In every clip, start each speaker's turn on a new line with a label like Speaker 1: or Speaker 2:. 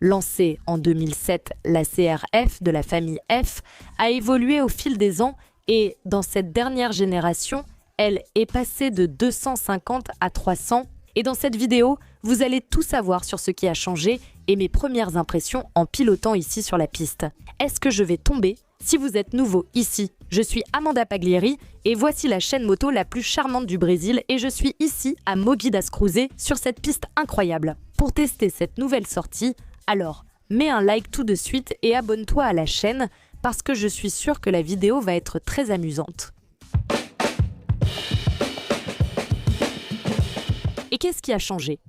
Speaker 1: Lancée en 2007, la CR-F de la famille F a évolué au fil des ans et dans cette dernière génération, elle est passée de 250 à 300. Et dans cette vidéo, vous allez tout savoir sur ce qui a changé et mes premières impressions en pilotant ici sur la piste. Est-ce que je vais tomber? Si vous êtes nouveau ici, je suis Amanda Paglieri et voici la chaîne moto la plus charmante du Brésil et je suis ici à Mogi das Cruzes sur cette piste incroyable. Pour tester cette nouvelle sortie, alors mets un like tout de suite et abonne-toi à la chaîne parce que je suis sûre que la vidéo va être très amusante. Et qu'est-ce qui a changé?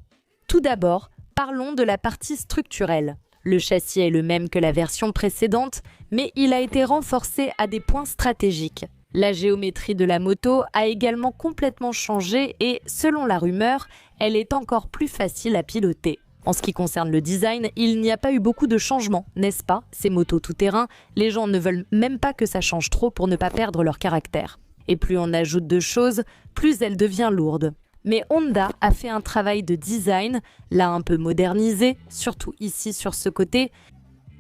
Speaker 1: Tout d'abord, parlons de la partie structurelle. Le châssis est le même que la version précédente, mais il a été renforcé à des points stratégiques. La géométrie de la moto a également complètement changé et, selon la rumeur, elle est encore plus facile à piloter. En ce qui concerne le design, il n'y a pas eu beaucoup de changements, n'est-ce pas? Ces motos tout-terrain, les gens ne veulent même pas que ça change trop pour ne pas perdre leur caractère. Et plus on ajoute de choses, plus elle devient lourde. Mais Honda a fait un travail de design, l'a un peu modernisé, surtout ici sur ce côté.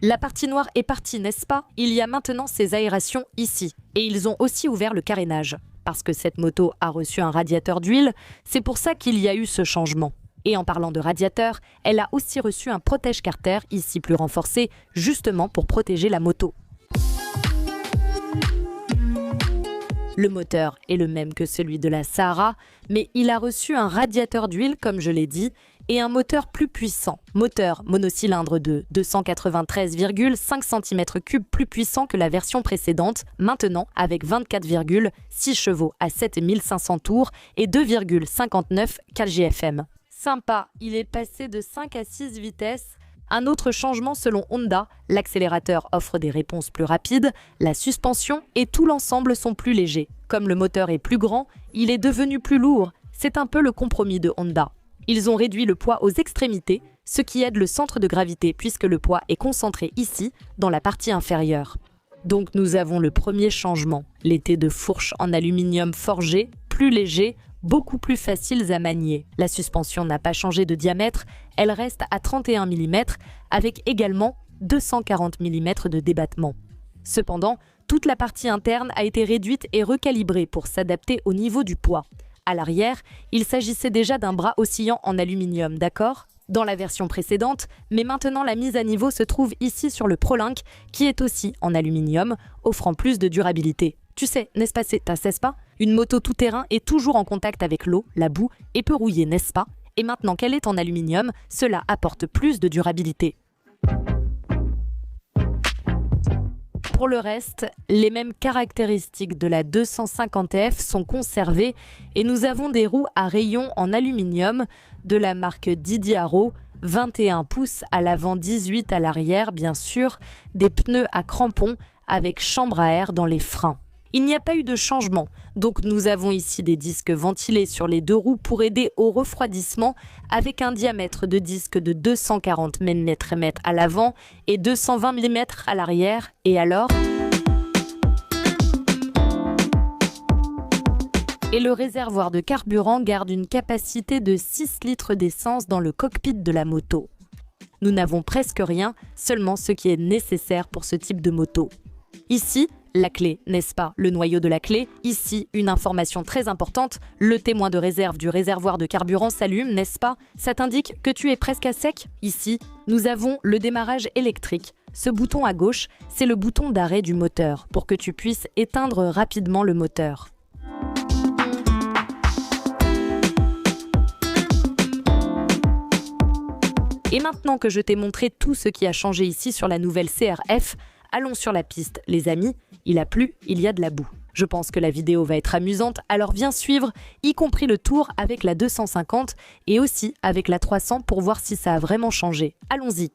Speaker 1: La partie noire est partie, n'est-ce pas? Il y a maintenant ces aérations ici. Et ils ont aussi ouvert le carénage. Parce que cette moto a reçu un radiateur d'huile, c'est pour ça qu'il y a eu ce changement. Et en parlant de radiateur, elle a aussi reçu un protège-carter, ici plus renforcé, justement pour protéger la moto. Le moteur est le même que celui de la Sahara, mais il a reçu un radiateur d'huile, comme je l'ai dit, et un moteur plus puissant. Moteur monocylindre de 293,5 cm3 plus puissant que la version précédente, maintenant avec 24,6 chevaux à 7500 tours et 2,59 kgfm. Sympa, il est passé de 5 à 6 vitesses. Un autre changement selon Honda, l'accélérateur offre des réponses plus rapides, la suspension et tout l'ensemble sont plus légers. Comme le moteur est plus grand, il est devenu plus lourd. C'est un peu le compromis de Honda. Ils ont réduit le poids aux extrémités, ce qui aide le centre de gravité puisque le poids est concentré ici, dans la partie inférieure. Donc nous avons le premier changement, les T de fourche en aluminium forgé, plus léger, beaucoup plus faciles à manier. La suspension n'a pas changé de diamètre, elle reste à 31 mm avec également 240 mm de débattement. Cependant, toute la partie interne a été réduite et recalibrée pour s'adapter au niveau du poids. À l'arrière, il s'agissait déjà d'un bras oscillant en aluminium, d'accord? Dans la version précédente, mais maintenant la mise à niveau se trouve ici sur le ProLink qui est aussi en aluminium, offrant plus de durabilité. Tu sais, n'est-ce pas, n'est-ce pas? Une moto tout-terrain est toujours en contact avec l'eau, la boue et peut rouiller, n'est-ce pas? Et maintenant qu'elle est en aluminium, cela apporte plus de durabilité. Pour le reste, les mêmes caractéristiques de la 250F sont conservées et nous avons des roues à rayons en aluminium de la marque Didiaro, 21 pouces à l'avant, 18 à l'arrière bien sûr, des pneus à crampons avec chambre à air dans les freins. Il n'y a pas eu de changement, donc nous avons ici des disques ventilés sur les deux roues pour aider au refroidissement avec un diamètre de disque de 240 mm à l'avant et 220 mm à l'arrière. Et alors? Et le réservoir de carburant garde une capacité de 6 litres d'essence dans le cockpit de la moto. Nous n'avons presque rien, seulement ce qui est nécessaire pour ce type de moto. Ici, la clé, n'est-ce pas? Le noyau de la clé. Ici, une information très importante. Le témoin de réserve du réservoir de carburant s'allume, n'est-ce pas? Ça t'indique que tu es presque à sec? Ici, nous avons le démarrage électrique. Ce bouton à gauche, c'est le bouton d'arrêt du moteur pour que tu puisses éteindre rapidement le moteur. Et maintenant que je t'ai montré tout ce qui a changé ici sur la nouvelle CR-F, allons sur la piste, les amis. Il a plu, il y a de la boue. Je pense que la vidéo va être amusante, alors viens suivre, y compris le tour avec la 250 et aussi avec la 300 pour voir si ça a vraiment changé. Allons-y!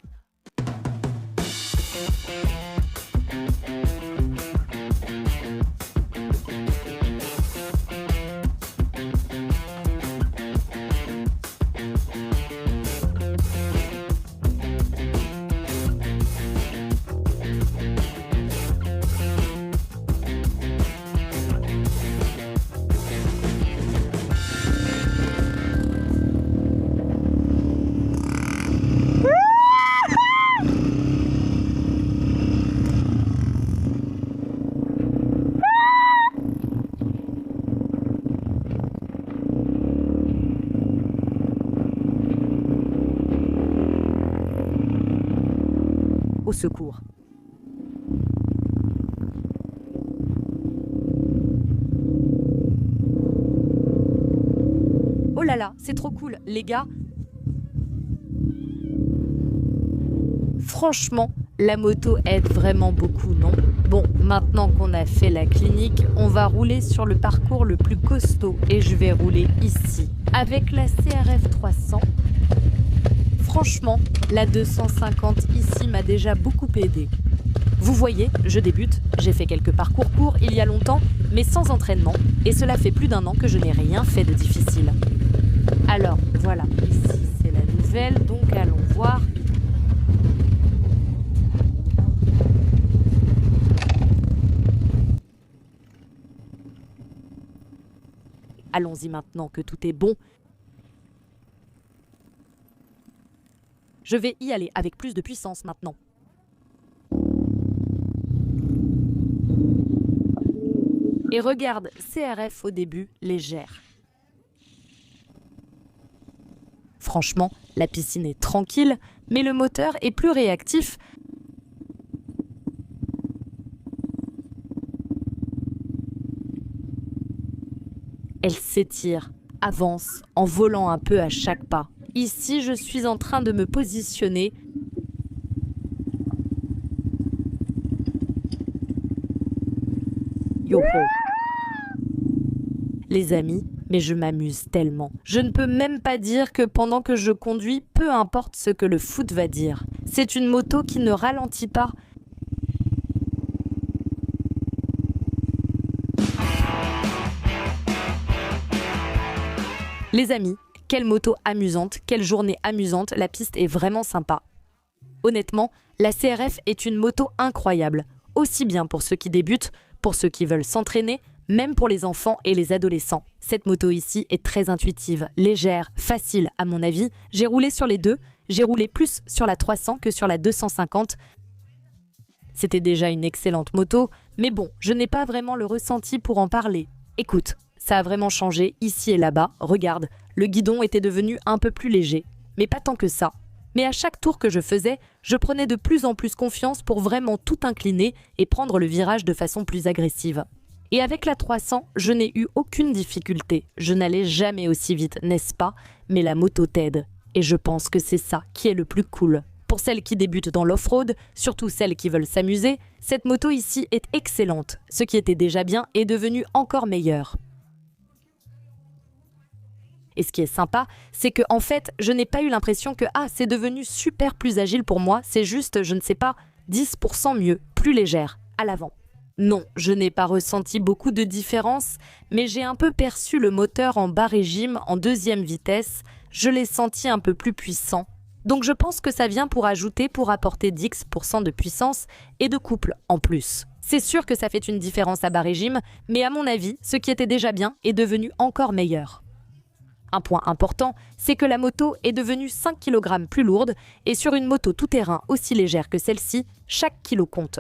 Speaker 1: Au secours. Oh là là, c'est trop cool, les gars. Franchement, la moto aide vraiment beaucoup, non? Bon, maintenant qu'on a fait la clinique, on va rouler sur le parcours le plus costaud et je vais rouler ici. Avec la CRF 300, franchement, la 250 ici m'a déjà beaucoup aidé. Vous voyez, je débute, j'ai fait quelques parcours courts il y a longtemps, mais sans entraînement, et cela fait plus d'1 an que je n'ai rien fait de difficile. Alors, voilà, ici c'est la nouvelle, donc allons voir. Allons-y maintenant que tout est bon. Je vais y aller avec plus de puissance maintenant. Et regarde, CRF au début, légère. Franchement, la piscine est tranquille, mais le moteur est plus réactif. Elle s'étire, avance, en volant un peu à chaque pas. Ici, je suis en train de me positionner. Yo-ho. Les amis, mais je m'amuse tellement. Je ne peux même pas dire que pendant que je conduis, peu importe ce que le foot va dire. C'est une moto qui ne ralentit pas. Les amis, quelle moto amusante, quelle journée amusante, la piste est vraiment sympa. Honnêtement, la CRF est une moto incroyable, aussi bien pour ceux qui débutent, pour ceux qui veulent s'entraîner, même pour les enfants et les adolescents. Cette moto ici est très intuitive, légère, facile à mon avis. J'ai roulé sur les deux, j'ai roulé plus sur la 300 que sur la 250. C'était déjà une excellente moto, mais bon, je n'ai pas vraiment le ressenti pour en parler. Écoute, ça a vraiment changé ici et là-bas, regarde, le guidon était devenu un peu plus léger, mais pas tant que ça. Mais à chaque tour que je faisais, je prenais de plus en plus confiance pour vraiment tout incliner et prendre le virage de façon plus agressive. Et avec la 300, je n'ai eu aucune difficulté. Je n'allais jamais aussi vite, n'est-ce pas? Mais la moto t'aide. Et je pense que c'est ça qui est le plus cool. Pour celles qui débutent dans l'off-road, surtout celles qui veulent s'amuser, cette moto ici est excellente. Ce qui était déjà bien est devenu encore meilleur. Et ce qui est sympa, c'est que en fait, je n'ai pas eu l'impression que c'est devenu super plus agile pour moi, c'est juste, je ne sais pas, 10% mieux, plus légère, à l'avant. Non, je n'ai pas ressenti beaucoup de différence, mais j'ai un peu perçu le moteur en bas régime, en deuxième vitesse, je l'ai senti un peu plus puissant. Donc je pense que ça vient pour apporter 10% de puissance et de couple en plus. C'est sûr que ça fait une différence à bas régime, mais à mon avis, ce qui était déjà bien est devenu encore meilleur. Un point important, c'est que la moto est devenue 5 kg plus lourde et sur une moto tout-terrain aussi légère que celle-ci, chaque kilo compte.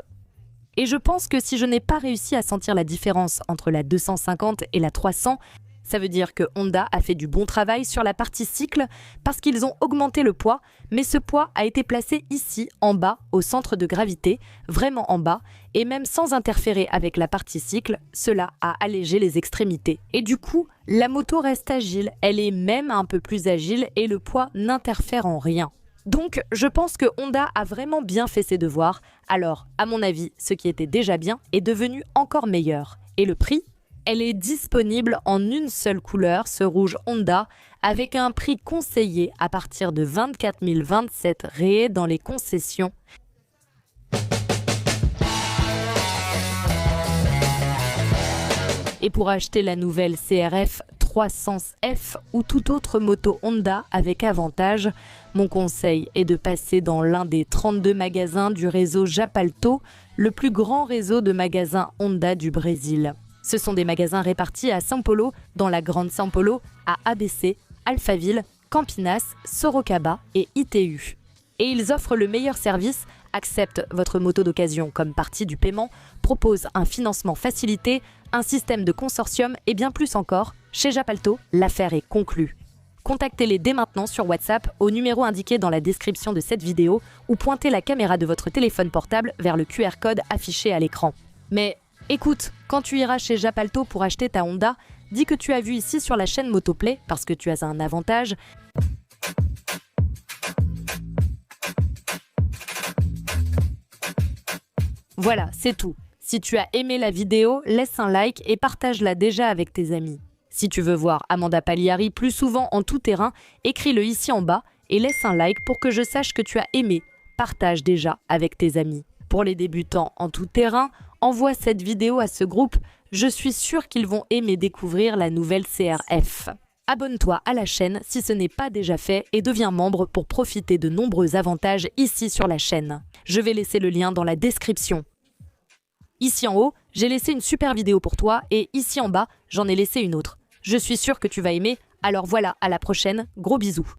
Speaker 1: Et je pense que si je n'ai pas réussi à sentir la différence entre la 250 et la 300, ça veut dire que Honda a fait du bon travail sur la partie cycle parce qu'ils ont augmenté le poids, mais ce poids a été placé ici, en bas, au centre de gravité, vraiment en bas, et même sans interférer avec la partie cycle, cela a allégé les extrémités. Et du coup, la moto reste agile, elle est même un peu plus agile et le poids n'interfère en rien. Donc, je pense que Honda a vraiment bien fait ses devoirs. Alors, à mon avis, ce qui était déjà bien est devenu encore meilleur. Et le prix ? Elle est disponible en une seule couleur, ce rouge Honda, avec un prix conseillé à partir de 24 027 raies dans les concessions. Et pour acheter la nouvelle CRF 300F ou toute autre moto Honda avec avantage, mon conseil est de passer dans l'un des 32 magasins du réseau Japalto, le plus grand réseau de magasins Honda du Brésil. Ce sont des magasins répartis à São Paulo, dans la Grande São Paulo, à ABC, Alphaville, Campinas, Sorocaba et ITU. Et ils offrent le meilleur service, acceptent votre moto d'occasion comme partie du paiement, proposent un financement facilité, un système de consortium et bien plus encore. Chez Japalto, l'affaire est conclue. Contactez-les dès maintenant sur WhatsApp au numéro indiqué dans la description de cette vidéo ou pointez la caméra de votre téléphone portable vers le QR code affiché à l'écran. Mais écoute, quand tu iras chez Japalto pour acheter ta Honda, dis que tu as vu ici sur la chaîne Motoplay parce que tu as un avantage. Voilà, c'est tout. Si tu as aimé la vidéo, laisse un like et partage-la déjà avec tes amis. Si tu veux voir Amanda Pagliari plus souvent en tout terrain, écris-le ici en bas et laisse un like pour que je sache que tu as aimé. Partage déjà avec tes amis. Pour les débutants en tout terrain, envoie cette vidéo à ce groupe. Je suis sûre qu'ils vont aimer découvrir la nouvelle CRF. Abonne-toi à la chaîne si ce n'est pas déjà fait et deviens membre pour profiter de nombreux avantages ici sur la chaîne. Je vais laisser le lien dans la description. Ici en haut, j'ai laissé une super vidéo pour toi et ici en bas, j'en ai laissé une autre. Je suis sûre que tu vas aimer, alors voilà, à la prochaine, gros bisous.